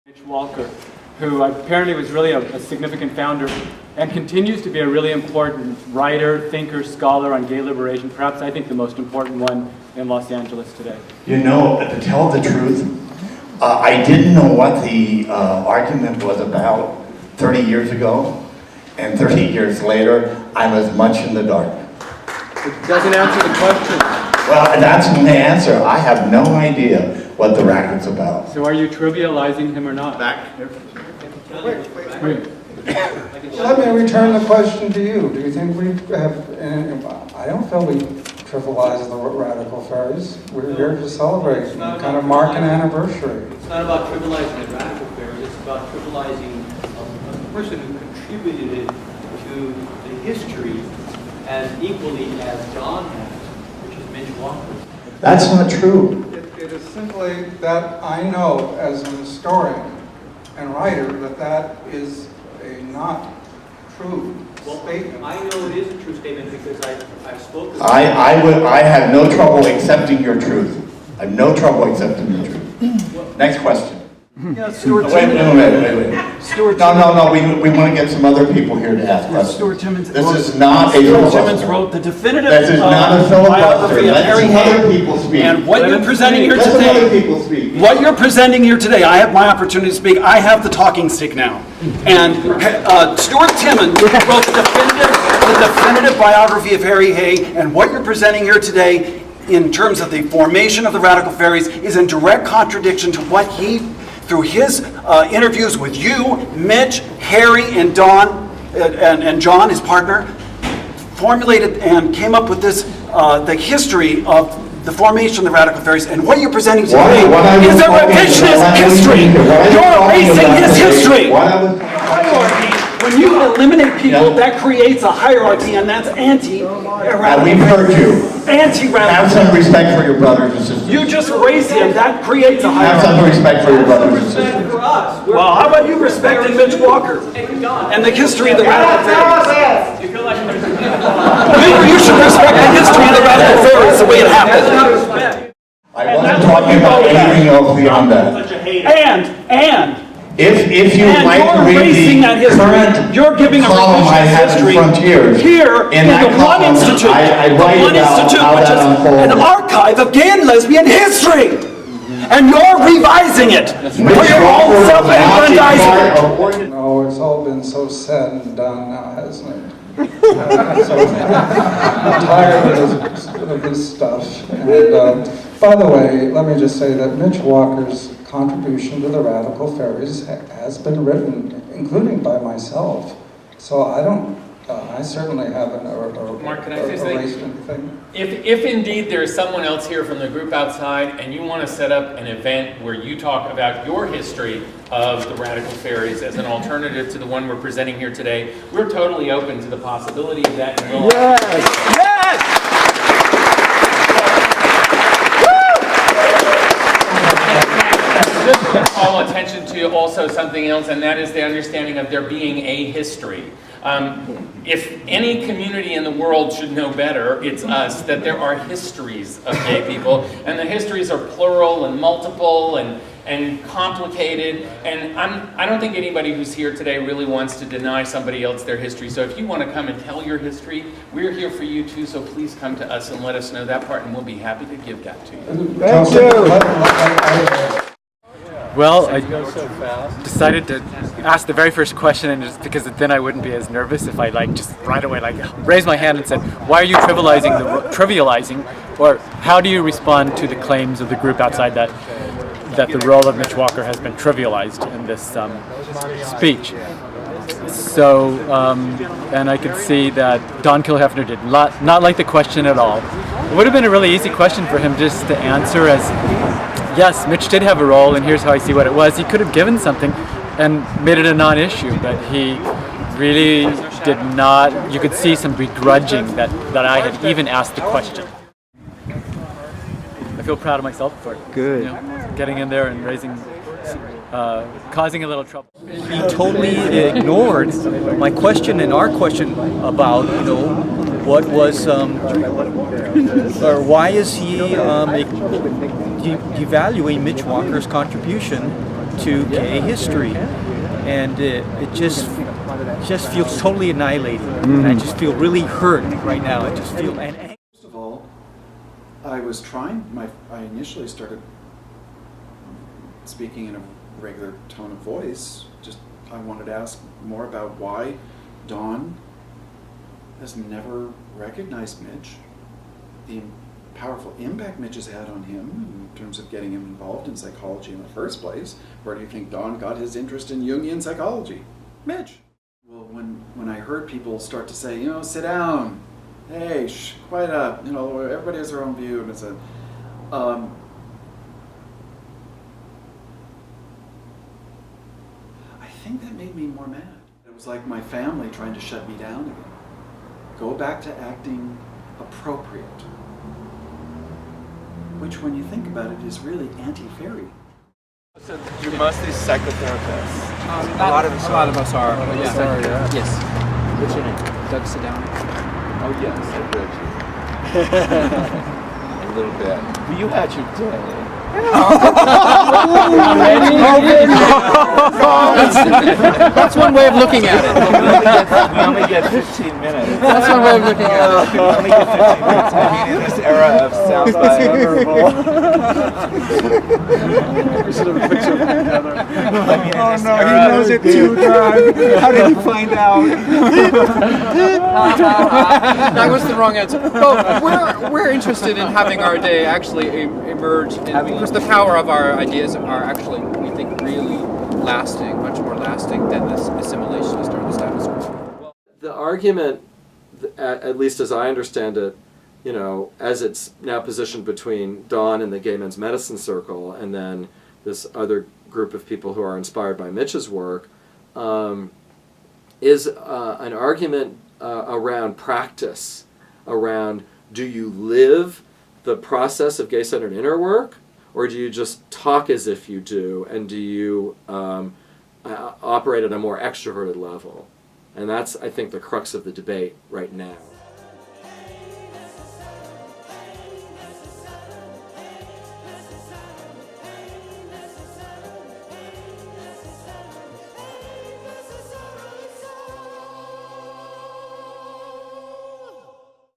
Mitch Walker, who apparently was really a significant founder and continues to be a really important writer, thinker, scholar on gay liberation, perhaps I think the most important one in Los Angeles today. You know, to tell the truth, I didn't know what the argument was about 30 years ago, and 30 years later, I'm as much in the dark. It doesn't answer the question. Well, that's my answer. I have no idea what the racket's about. So are you trivializing him or not? Back. Wait. Let me return the question to you. Do you think we have, I don't feel we trivialize the radical fairies. We're here to celebrate and kind of mark an anniversary. It's not about trivializing the radical fairies, it's about trivializing a person who contributed to the history as equally as John has, which is Mitch Walker. That's not true. It is simply that I know as an historian and writer that is a not true statement. I know it is a true statement because I've spoken. I have no trouble accepting your truth. I have no trouble accepting your truth. Next question. Yeah, Stuart Wait. Stuart No, we want to get some other people here to ask questions. Stuart Timmons. This is not a Stuart Timmons filibuster. wrote the definitive This is not a filibuster. biography of Let Harry some other Hay. people speak. And what Let you're him presenting here speak. Let some other today, people speak. what you're presenting here today, I have my opportunity to speak. I have the talking stick now. And Stuart Timmons wrote the definitive biography of Harry Hay, and what you're presenting here today in terms of the formation of the Radical Fairies is in direct contradiction to what he, through his interviews with you, Mitch, Harry, and Don, and John, his partner, formulated and came up with this, the history of the formation of the Radical Fairies. And what you're presenting today is a revisionist history. You're erasing his history. Hierarchy. When you eliminate people, that creates a hierarchy, and that's anti-radical. We've heard you. Anti-radical. Have some respect for your brothers and sisters. You just erase him, that creates a Have some hierarchy. respect for your brothers and Respect sisters. for us. Well, how about you respecting Mitch Walker and the history of the Radical Fairies? You feel like You should respect the history of the Radical Fairies the way it happened. I wasn't talking about anything else beyond that. And If you And like to you're read erasing the that history. current You're giving a column I revisionist have in history Frontiers, here in that the One column, Institute. I The write One about Institute, how which that is an unfolded. archive of gay and lesbian history. And you're revising it for your own self-aggrandizement. No, it's all been so said and done now, hasn't it? I'm tired of this stuff. And by the way, let me just say that Mitch Walker's contribution to the Radical Fairies has been written, including by myself. So I certainly haven't Mark, can I say something? erased anything. If indeed there is someone else here from the group outside and you want to set up an event where you talk about your history of the Radical Fairies as an alternative to the one we're presenting here today, we're totally open to the possibility of that. And we'll just call attention to also something else, and that is the understanding of there being a history. If any community in the world should know better, it's us, that there are histories of gay people, and the histories are plural and multiple and complicated, and I don't think anybody who's here today really wants to deny somebody else their history. So if you want to come and tell your history, we're here for you too, so please come to us and let us know that part, and we'll be happy to give that to you. Thank you. Well, I decided to ask the very first question, and just because then I wouldn't be as nervous if I just right away raised my hand and said, "Why are you trivializing, or how do you respond to the claims of the group outside that the role of Mitch Walker has been trivialized in this speech?" So, and I could see that Don Kilhefner did not like the question at all. It would have been a really easy question for him just to answer as, yes, Mitch did have a role, and here's how I see what it was. He could have given something and made it a non-issue, but he really did not. You could see some begrudging that I had even asked the question. I feel proud of myself for it. Good. Getting in there and causing a little trouble. He totally ignored my question and our question about, what was, or why is he devaluing Mitch Walker's contribution to gay history, and it just feels totally annihilated. And I just feel really hurt right now. I just feel First of all, I was trying, I initially started speaking in a regular tone of voice. Just, I wanted to ask more about why Don has never recognized Mitch, the powerful impact Mitch has had on him in terms of getting him involved in psychology in the first place. Where do you think Don got his interest in Jungian psychology? Mitch. Well, when I heard people start to say, you know, sit down, hey, quiet up, you know, everybody has their own view, and it's a, I think that made me more mad. It was like my family trying to shut me down again. Go back to acting appropriate. Which, when you think about it, is really anti-fairy. So you're mostly psychotherapists. A lot of us are. Yeah. Sorry, yeah. Yes. What's your name? Doug, sit down. Oh yes, I read you. A little bit. But you had your day. That's one way of looking at it. We only get 15 minutes. That's one way of looking at it. We only get 15 minutes. I mean, in this era of soundbite. We should have put you together. I mean, Oh no, he knows it too, Doug. How did he find out? That was the wrong answer. But we're interested in having our day actually emerge, because the power of our ideas are actually, we think, really lasting, much more lasting than this assimilationist or the status quo. The argument, at least as I understand it, you know, as it's now positioned between Don and the Gay Men's Medicine Circle, and then this other group of people who are inspired by Mitch's work, is an argument around practice, around, do you live the process of gay-centered inner work, or do you just talk as if you do, and do you operate at a more extroverted level? And that's, I think, the crux of the debate right now.